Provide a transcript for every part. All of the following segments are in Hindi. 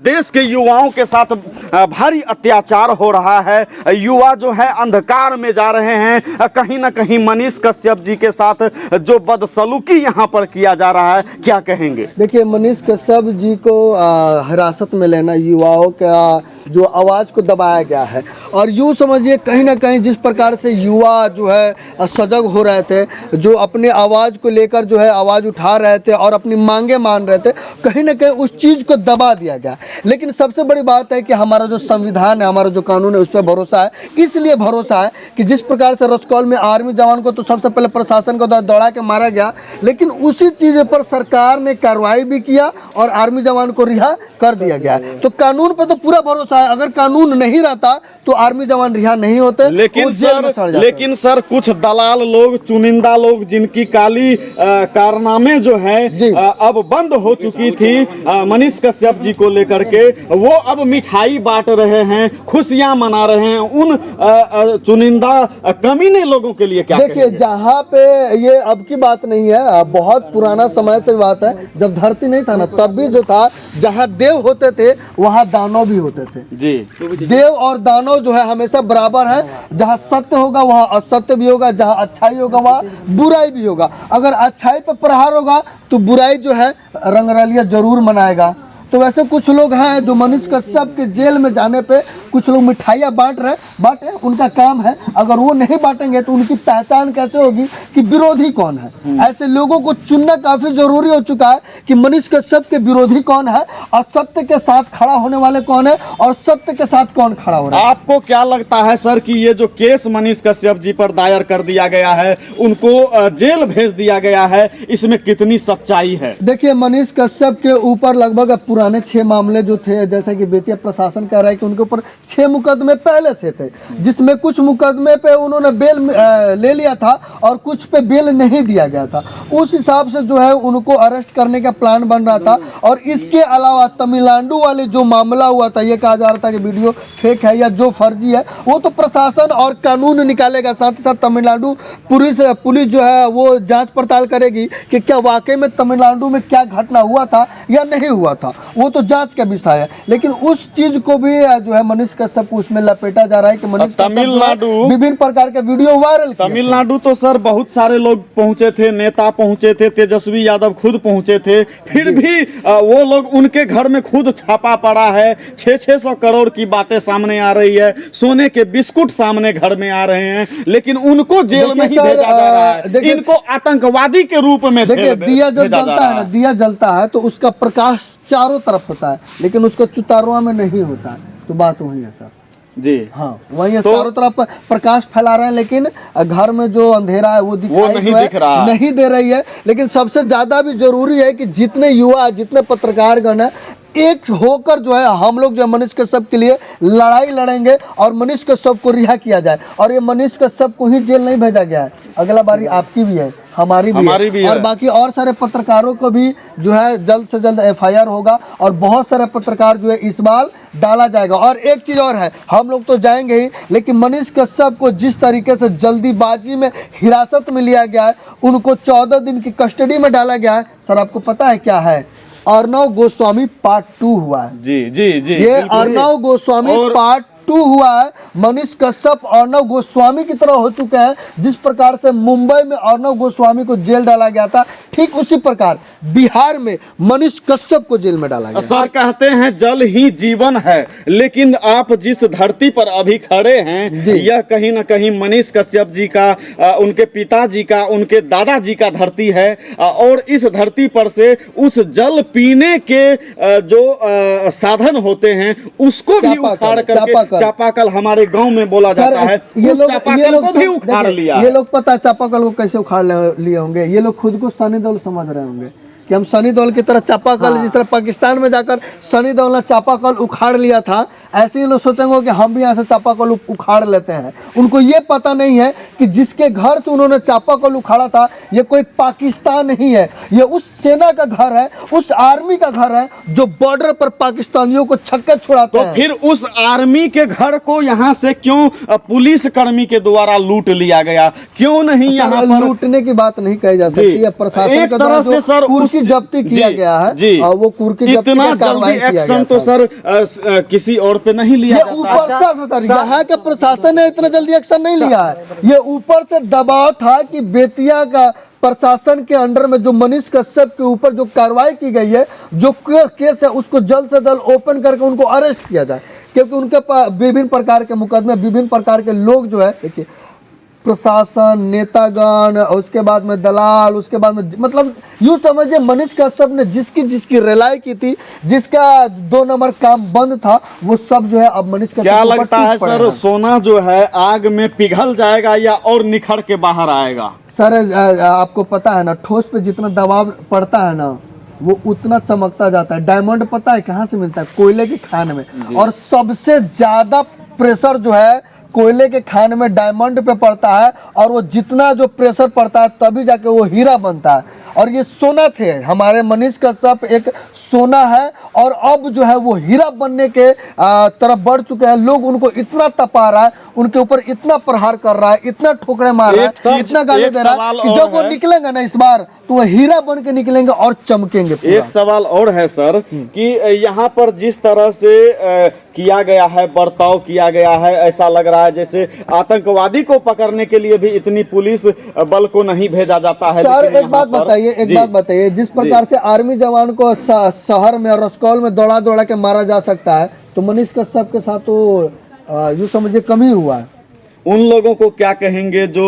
देश के युवाओं के साथ भारी अत्याचार हो रहा है। युवा जो है अंधकार में जा रहे हैं। कहीं ना कहीं मनीष कश्यप जी के साथ जो बदसलूकी यहाँ पर किया जा रहा है, क्या कहेंगे? देखिए, मनीष कश्यप जी को हिरासत में लेना, युवाओं का जो आवाज़ को दबाया गया है, और यूँ समझिए कहीं ना कहीं जिस प्रकार से युवा जो है सजग हो रहे थे, जो अपने आवाज़ को लेकर जो है आवाज़ उठा रहे थे और अपनी मांगे मान रहे थे, कहीं ना कहीं उस चीज़ को दबा दिया गया। लेकिन सबसे बड़ी बात है कि हमारा जो संविधान है, हमारा जो कानून है, उस पर भरोसा है। इसलिए भरोसा है कि जिस प्रकार से रसकौल में आर्मी जवान को तो सबसे पहले प्रशासन को दौड़ा के मारा गया, लेकिन उसी चीज़ पर सरकार ने कार्रवाई भी किया और आर्मी जवान को रिहा कर दिया गया। तो कानून पर तो पूरा भरोसा है। अगर कानून नहीं रहता तो आर्मी जवान रिहा नहीं होते, लेकिन सर कुछ दलाल लोग, चुनिंदा लोग, जिनकी काली कारनामे जो है अब बंद हो चुकी थी मनीष कश्यप जी को लेकर के, वो अब मिठाई बांट रहे हैं, खुशियां मना रहे हैं। उन चुनिंदा कमीने लोगों के लिए क्या? देखिए, जहाँ पे ये अब की बात नहीं है, बहुत पुराना समय से बात है। जब धरती नहीं था ना, तब भी जो था, जहाँ देव होते थे वहाँ दानव भी होते थे जी। देव और दानव जो है हमेशा बराबर है। जहाँ सत्य होगा वहाँ असत्य भी होगा, जहाँ अच्छाई होगा वहाँ बुराई भी होगा। अगर अच्छाई पर प्रहार होगा तो बुराई जो है रंगरलिया जरूर मनाएगा। तो वैसे कुछ लोग हैं जो मनीष कश्यप के जेल में जाने पे कुछ लोग मिठाइयाँ बांटे, उनका काम है। अगर वो नहीं बांटेंगे तो उनकी पहचान कैसे होगी कि विरोधी कौन है? ऐसे लोगों को चुनना काफी जरूरी हो चुका है कि मनीष कश्यप के विरोधी कौन है और सत्य के साथ खड़ा होने वाले कौन है और सत्य के साथ कौन खड़ा हो रहा है। आपको क्या लगता है सर कि ये जो केस मनीष कश्यप जी पर दायर कर दिया गया है, उनको जेल भेज दिया गया है, इसमें कितनी सच्चाई है? देखिए, मनीष कश्यप के ऊपर लगभग पुराने 6 मामले जो थे, जैसे कि बेतिया प्रशासन कह रहा है कि उनके ऊपर 6 मुकदमे पहले से थे, जिसमें कुछ मुकदमे पे उन्होंने बेल ले लिया था और कुछ पे बेल नहीं दिया गया था। उस हिसाब से जो है उनको अरेस्ट करने का प्लान बन रहा था। और इसके अलावा तमिलनाडु वाले जो मामला हुआ था, ये कहा जा रहा था कि वीडियो फेक है या जो फर्जी है वो तो प्रशासन और कानून निकालेगा। साथ ही साथ तमिलनाडु पुलिस जो है वो जांच पड़ताल करेगी कि क्या वाकई में तमिलनाडु में क्या घटना हुआ था या नहीं हुआ था, वो तो जांच का विषय है। लेकिन उस चीज को भी जो है मनीष कश्यप उसमें लपेटा जा रहा है कि मनीष तमिलनाडु विभिन्न प्रकार के वीडियो वायरल। तमिलनाडु तो सर बहुत सारे लोग पहुंचे थे, नेता पहुंचे थे, तेजस्वी यादव खुद पहुंचे थे, फिर भी वो लोग, उनके घर में खुद छापा पड़ा है। 600 करोड़ की बातें सामने आ रही है, सोने के बिस्कुट सामने घर में आ रहे हैं, लेकिन उनको जेल में ही भेजा जा रहा है। इनको आतंकवादी के रूप में देखिए, दिया जो जलता है ना, दिया जलता है तो उसका प्रकाश चारों तरफ होता है, लेकिन उसका चुतारुआ में नहीं होता है। तो बात वही है सर जी। हाँ, वही तो चारों तरफ प्रकाश फैला रहे हैं, लेकिन घर में जो अंधेरा है वो नहीं दे रही है। लेकिन सबसे ज्यादा भी जरूरी है कि जितने युवा, जितने पत्रकारगण है, एक होकर जो है हम लोग जो मनीष कश्यप के लिए लड़ाई लड़ेंगे और मनीष कश्यप को रिहा किया जाए। और ये मनीष कश्यप को ही जेल नहीं भेजा गया है, अगला बारी आपकी भी है, हमारी भी है। और बाकी और सारे पत्रकारों को भी जो है जल्द से जल्द FIR होगा और बहुत सारे पत्रकार जो है इस बार डाला जाएगा। और एक चीज और है, हम लोग तो जाएंगे ही, लेकिन मनीष कश्यप को जिस तरीके से जल्दीबाजी में हिरासत में लिया गया है, उनको 14 दिन की कस्टडी में डाला गया है। सर, आपको पता है क्या है? अर्नव गोस्वामी पार्ट 2 हुआ है। जी। ये अर्नव गोस्वामी पार्ट 2 हुआ है। मनीष कश्यप अर्नव गोस्वामी की तरह हो चुके हैं। जिस प्रकार से मुंबई में अर्नव गोस्वामी को जेल डाला गया था, ठीक उसी प्रकार बिहार में मनीष कश्यप को जेल में डाला गया। सर कहते हैं जल ही जीवन है, लेकिन आप जिस धरती पर अभी खड़े हैं, यह कहीं ना कहीं मनीष कश्यप जी का, उनके पिताजी का, उनके दादाजी का धरती है। और इस धरती पर से उस जल पीने के जो साधन होते हैं उसको भी उखाड़ करके, चापाकल हमारे गांव में बोला जाता है, ये लोग भी उखाड़ लिया। ये लोग पता है चापाकल को कैसे उखाड़ लिए होंगे? ये लोग खुद को सनी देओल समझ रहे होंगे कि हम सनी देओल की तरह चापाकल, जिस तरह पाकिस्तान में जाकर सनी देओल ने चापाकल उखाड़ लिया था, ऐसे ही लोग सोचेंगे कि हम भी यहाँ से चापाकल उखाड़ लेते हैं। उनको ये पता नहीं है कि जिसके घर से उन्होंने चापाकल उखाड़ा था, ये कोई पाकिस्तान नहीं है, ये उस सेना का घर है, उस आर्मी का घर है जो बॉर्डर पर पाकिस्तानियों को छक्के छुड़ाते हैं। फिर उस आर्मी के घर को यहाँ से क्यों पुलिस कर्मी के द्वारा लूट लिया गया? क्यों नहीं यहाँ पर? लूटने की बात नहीं कही जा सकती है। प्रशासन एक तरह से सर कुर्की जब्ती किया गया है जी, और वो कुर्की जब्ती इतना का कार्रवाई जल्दी किया एक्शन गया तो सर। सर किसी और पे नहीं लिया ये जाता ऊपर से सर यहाँ के प्रशासन ने इतना जल्दी एक्शन नहीं लिया है। ये ऊपर से दबाव था कि बेतिया का प्रशासन के अंडर में जो मनीष कश्यप के ऊपर जो कार्रवाई की गई है, जो केस है, उसको जल्द से जल्द ओपन करके उनको अरेस्ट किया जाए, क्योंकि उनके पास विभिन्न प्रकार के मुकदमे, विभिन्न प्रकार के लोग जो है, देखिए प्रशासन, नेतागण, उसके बाद में दलाल, उसके बाद में मतलब यूँ समझिए मनीष कश्यप ने जिसकी रिलाई की थी, जिसका 2 नंबर काम बंद था, वो सब जो है अब मनीष कश्यप क्या के ऊपर लगता है टूट पड़े सर, हैं। सोना जो है आग में पिघल जाएगा या और निखर के बाहर आएगा? सर आपको पता है ना, ठोस पे जितना दबाव पड़ता है ना, वो उतना चमकता जाता है। डायमंड पता है कहाँ से मिलता है? कोयले की खान में। और सबसे ज्यादा प्रेशर जो है कोयले के खान में डायमंड पे पड़ता है, और वो जितना जो प्रेशर पड़ता है तभी जाके वो हीरा बनता है। और ये सोना थे, हमारे मनीष कश्यप एक सोना है, और अब जो है वो हीरा बनने के तरफ बढ़ चुके हैं। लोग उनको इतना तपा रहा है, उनके ऊपर इतना प्रहार कर रहा है, इतना ठोकरे मार रहा है, इतना गाली दे रहा है कि जब वो निकलेंगे ना इस बार, तो वो हीरा बन के निकलेंगे और चमकेंगे पूरा। एक सवाल और है सर कि यहाँ पर जिस तरह से किया गया है, बर्ताव किया गया है, ऐसा लग रहा है जैसे आतंकवादी को पकड़ने के लिए भी इतनी पुलिस बल को नहीं भेजा जाता है। सर एक बात बताइए, जिस प्रकार से आर्मी जवान को शहर में और रसकौल में दौड़ा दौड़ा के मारा जा सकता है, तो मनीष कश्यप के साथ तो यूँ समझिए कम ही हुआ है। उन लोगों को क्या कहेंगे जो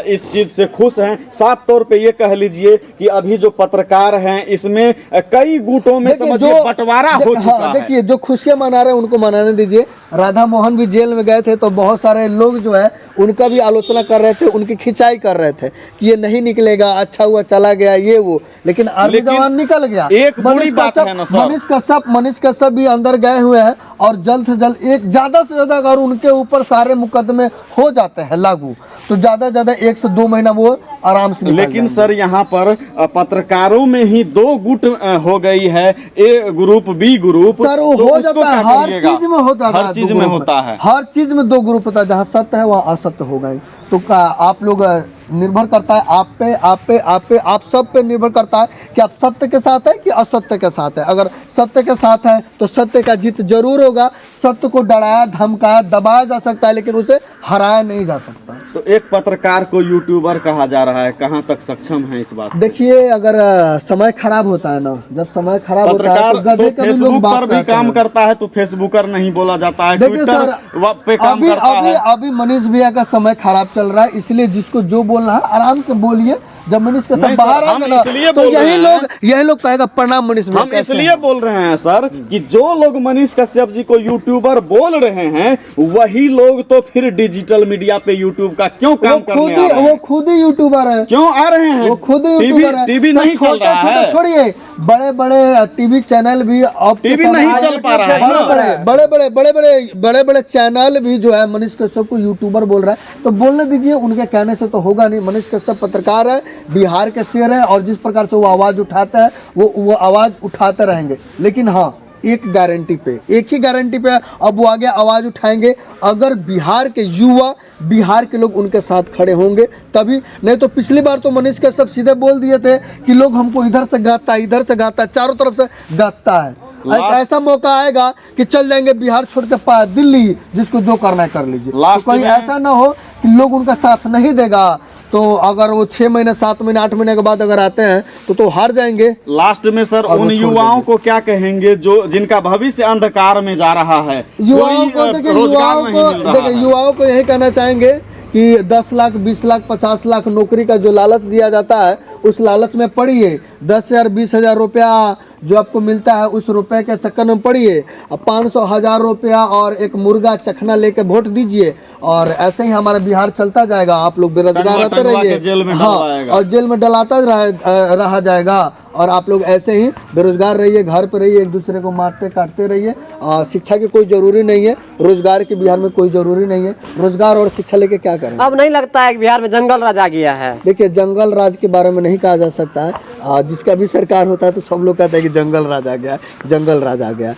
इस चीज से खुश हैं? साफ तौर पे ये कह लीजिए कि अभी जो पत्रकार हैं इसमें कई गुटों में समझिए बंटवारा हो चुका है। देखिए जो खुशियां मना रहे हैं उनको मनाने दीजिए। राधा मोहन भी जेल में गए थे, तो बहुत सारे लोग जो है उनका भी आलोचना कर रहे थे, उनकी खिंचाई कर रहे थे कि ये नहीं निकलेगा, अच्छा हुआ चला गया ये वो, लेकिन आर्मी जवान निकल गया। एक बुरी बात है ना सर, मनीष कश्यप भी अंदर गए हुए हैं, और जल्द से जल्द एक ज्यादा से ज्यादा अगर उनके ऊपर सारे मुकदमे हो जाते हैं लागू, तो ज्यादा से ज्यादा 1 से 2 महीना वो आराम से निकल लेकिन जाएंगे। सर यहाँ पर पत्रकारों में ही 2 गुट हो गई है, ए ग्रुप बी ग्रुप। सर वो हो जाता है, हर चीज में होता है, हर चीज में होता है, हर चीज में 2 ग्रुप होता है। जहाँ सत्य है वहाँ असत्य होगा ही। तो आप लोग निर्भर करता है आप सब पे निर्भर करता है कि आप सत्य के साथ है कि असत्य के साथ है। अगर सत्य के साथ है तो सत्य का जीत जरूर होगा। सत्य को डराया, धमकाया, दबाया जा सकता है, लेकिन उसे हराया नहीं जा सकता। तो एक पत्रकार को यूट्यूबर कहा जा रहा है, कहाँ तक सक्षम है इस बात? देखिए अगर समय खराब होता है ना, जब समय खराब होता है तो गधे का भी लोग फेसबुक बात पर भी काम करता है तो फेसबुकर नहीं बोला जाता है। देखिए सर अभी मनीष भैया का समय खराब चल रहा है, इसलिए जिसको जो बोलना है आराम से बोलिए। जब मनीष का सब बाहर आएगा ना, तो यही लोग कहेगा प्रणाम मनीष भैया। हम इसलिए बोल रहे हैं सर कि जो लोग मनीष कश्यप जी को यूट्यूबर बोल रहे हैं, वही लोग तो फिर डिजिटल मीडिया पे यूट्यूब का क्यों काम करने आ रहे हैं? वो खुद ही यूट्यूबर है। क्यों आ रहे हैं? वो खुद ही यूट्यूबर है। टीवी नहीं चल रहा है। छोड़िए, बड़े बड़े टीवी चैनल भी अब टीवी नहीं चल पा रहा है। बड़े बड़े चैनल भी जो है मनीष कश्यप को यूट्यूबर बोल रहा है, तो बोलने दीजिए। उनके कहने से तो होगा नहीं। मनीष कश्यप पत्रकार है, बिहार के शेर है, और जिस प्रकार से वो आवाज उठाता है वो आवाज उठाते रहेंगे। लेकिन हाँ, एक ही गारंटी पे अब वो आगे आवाज उठाएंगे, अगर बिहार के युवा, बिहार के लोग उनके साथ खड़े होंगे तभी। नहीं तो पिछली बार तो मनीष कश्यप सीधे बोल दिए थे कि लोग हमको इधर से गाता है, चारों तरफ से गाता है। एक ऐसा मौका आएगा कि चल जाएंगे बिहार छोड़ के दिल्ली, जिसको जो करना है कर लीजिए। तो कहीं ऐसा ना हो कि लोग उनका साथ नहीं देगा, तो अगर वो 6 महीने 7 महीने 8 महीने के बाद अगर आते हैं तो हार जाएंगे। लास्ट में सर उन युवाओं को क्या कहेंगे जो जिनका भविष्य अंधकार में जा रहा है? युवाओं को यही कहना चाहेंगे कि 10 लाख 20 लाख 50 लाख नौकरी का जो लालच दिया जाता है, उस लालच में पड़िए। 10,000 20,000 रुपया जो आपको मिलता है, उस रुपए के चक्कर में पड़िए। 500 1000 रुपया और एक मुर्गा चखना लेके वोट दीजिए, और ऐसे ही हमारा बिहार चलता जाएगा। आप लोग बेरोजगार रहते रहिए, हाँ, और जेल में डलाता रहा जाएगा, और आप लोग ऐसे ही बेरोजगार रहिए, घर पे रहिए, एक दूसरे को मारते काटते रहिए। शिक्षा की कोई जरूरी नहीं है, रोजगार की बिहार में कोई जरूरी नहीं है। रोजगार और शिक्षा लेके क्या करें? अब नहीं लगता है कि बिहार में जंगल राज आ गया है। देखिए जंगल राज के बारे में नहीं कहा जा सकता है। जिसका भी सरकार होता है तो सब लोग कहते हैं कि कि जंगल राज आ गया, जंगल राज आ गया।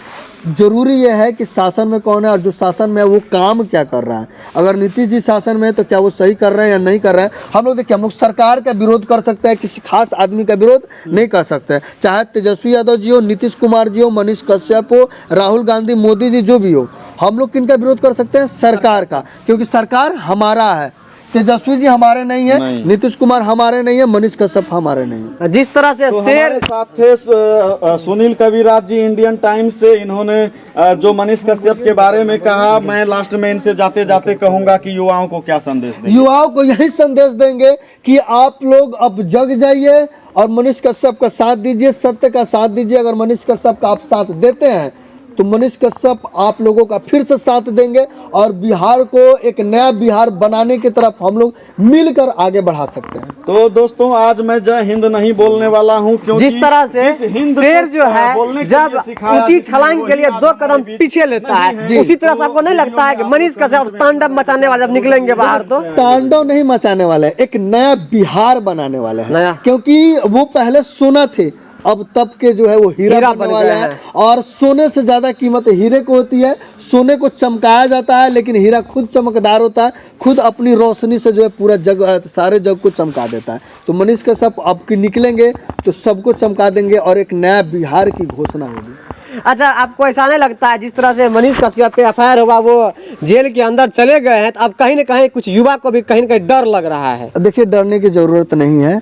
जरूरी यह है कि शासन में कौन है और जो शासन में है वो काम क्या कर रहा है। अगर नीतीश जी शासन में है तो क्या वो सही कर रहे हैं या नहीं कर रहे हैं। हम लोग देखिए, हम लोग सरकार का विरोध कर सकते हैं, किसी खास आदमी का विरोध नहीं कर सकते हैं। चाहे तेजस्वी यादव जी हो, नीतीश कुमार जी हो, मनीष कश्यप हो, राहुल गांधी, मोदी जी, जो भी हो, हम लोग किनका विरोध कर सकते हैं? सरकार का, क्योंकि सरकार हमारा है। तेजस्वी जी हमारे नहीं है, नीतीश कुमार हमारे नहीं है, मनीष कश्यप हमारे नहीं है। जिस तरह से तो शेर हमारे साथ थे सुनील कविराज जी इंडियन टाइम्स से। इन्होंने जो मनीष कश्यप के बारे में कहा, मैं लास्ट में इनसे जाते जाते कहूंगा कि युवाओं को क्या संदेश दें? युवाओं को यही संदेश देंगे कि आप लोग अब जग जाइए और मनीष कश्यप का साथ दीजिए, सत्य का साथ दीजिए। अगर मनीष कश्यप का आप साथ देते हैं तो मनीष कश्यप आप लोगों का फिर से साथ देंगे और बिहार को एक नया बिहार बनाने की तरफ हम लोग मिलकर आगे बढ़ा सकते हैं। तो दोस्तों, आज मैं जय हिंद नहीं बोलने वाला हूं, क्योंकि जिस तरह से शेर जो है जब ऊंची छलांग के लिए 2 कदम पीछे लेता है, उसी तरह से आपको नहीं लगता है कि मनीष कश्यप तांडव मचाने वाले जब निकलेंगे बाहर तो? तांडव नहीं मचाने वाले, एक नया बिहार बनाने वाले हैं, क्योंकि वो पहले सोना थे, अब तब के जो है वो हीरा बनने वाले हैं। और सोने से ज्यादा कीमत हीरे को होती है। सोने को चमकाया जाता है, लेकिन हीरा खुद चमकदार होता है, खुद अपनी रोशनी से जो है पूरा जग, सारे जग को चमका देता है। तो मनीष कश्यप अब की निकलेंगे तो सबको चमका देंगे और एक नया बिहार की घोषणा होगी। अच्छा, आपको ऐसा नहीं लगता है जिस तरह से मनीष कश्यप पे एफआईआर हुआ, वो जेल के अंदर चले गए हैं, तो अब कहीं न कहीं कुछ युवा को भी कहीं न कहीं डर लग रहा है? देखिए, डरने की जरूरत नहीं है।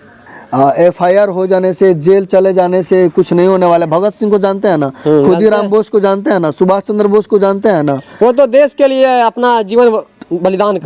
एफआईआर हो जाने से, जेल चले जाने से कुछ नहीं होने वाला। भगत सिंह को जानते हैं ना, खुदीराम बोस को जानते हैं ना, सुभाष चंद्र बोस को जानते हैं ना, वो तो देश के लिए अपना जीवन बलिदान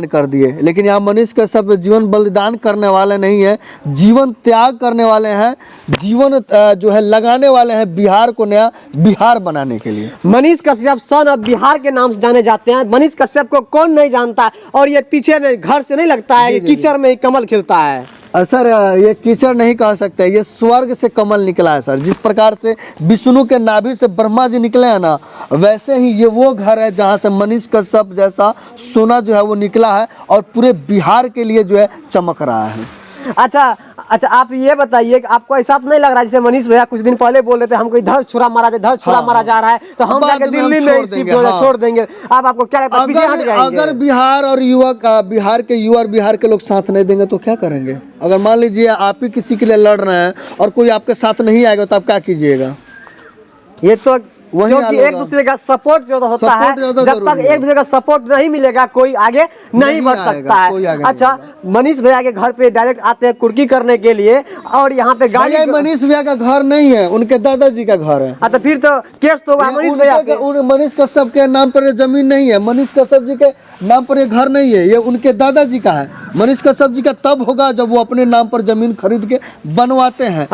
कर दिए। लेकिन यहाँ मनीष कश्यप जीवन बलिदान करने वाले नहीं है, जीवन त्याग करने वाले हैं, जीवन जो है लगाने वाले हैं बिहार को नया बिहार बनाने के लिए। मनीष कश्यप सन ऑफ बिहार के नाम से जाने जाते हैं। मनीष कश्यप को कौन नहीं जानता? और ये पीछे में घर से नहीं लगता है कि कीचड़ में ही कमल खिलता है? सर, ये कीचड़ नहीं कह सकते, ये स्वर्ग से कमल निकला है सर। जिस प्रकार से विष्णु के नाभि से ब्रह्मा जी निकले हैं ना, वैसे ही ये वो घर है जहाँ से मनीष कश्यप जैसा सोना जो है वो निकला है और पूरे बिहार के लिए जो है चमक रहा है। अच्छा, आप ये बताइए कि आपको ऐसा नहीं लग रहा है, जैसे मनीष भैया कुछ दिन पहले बोल रहे थे हमको इधर छुरा मारा जा रहा है, तो हम जाके दिल्ली में छोड़ देंगे। आपको क्या लगता है, पीछे हट जाएंगे? अगर बिहार और बिहार के लोग साथ नहीं देंगे तो क्या करेंगे? अगर मान लीजिए आप ही किसी के लिए लड़ रहे हैं और कोई आपके साथ नहीं आएगा तो आप क्या कीजिएगा? ये तो क्योंकि एक दूसरे का सपोर्ट जो होता है, जब तक एक दूसरे का सपोर्ट नहीं मिलेगा कोई आगे नहीं बढ़ सकता है। अच्छा, मनीष भैया के घर पे डायरेक्ट आते हैं कुर्की करने के लिए और यहाँ पे गाली। मनीष भैया का घर नहीं है, उनके दादाजी का घर है। तो फिर तो केस तो मनीष भैया पे। मनीष कश्यप के नाम पर जमीन नहीं है, मनीष कश्यप जी के नाम पर ये घर नहीं है, ये उनके दादाजी का है। मनीष कश्यप जी का तब होगा जब वो अपने नाम पर जमीन खरीद के बनवाते हैं।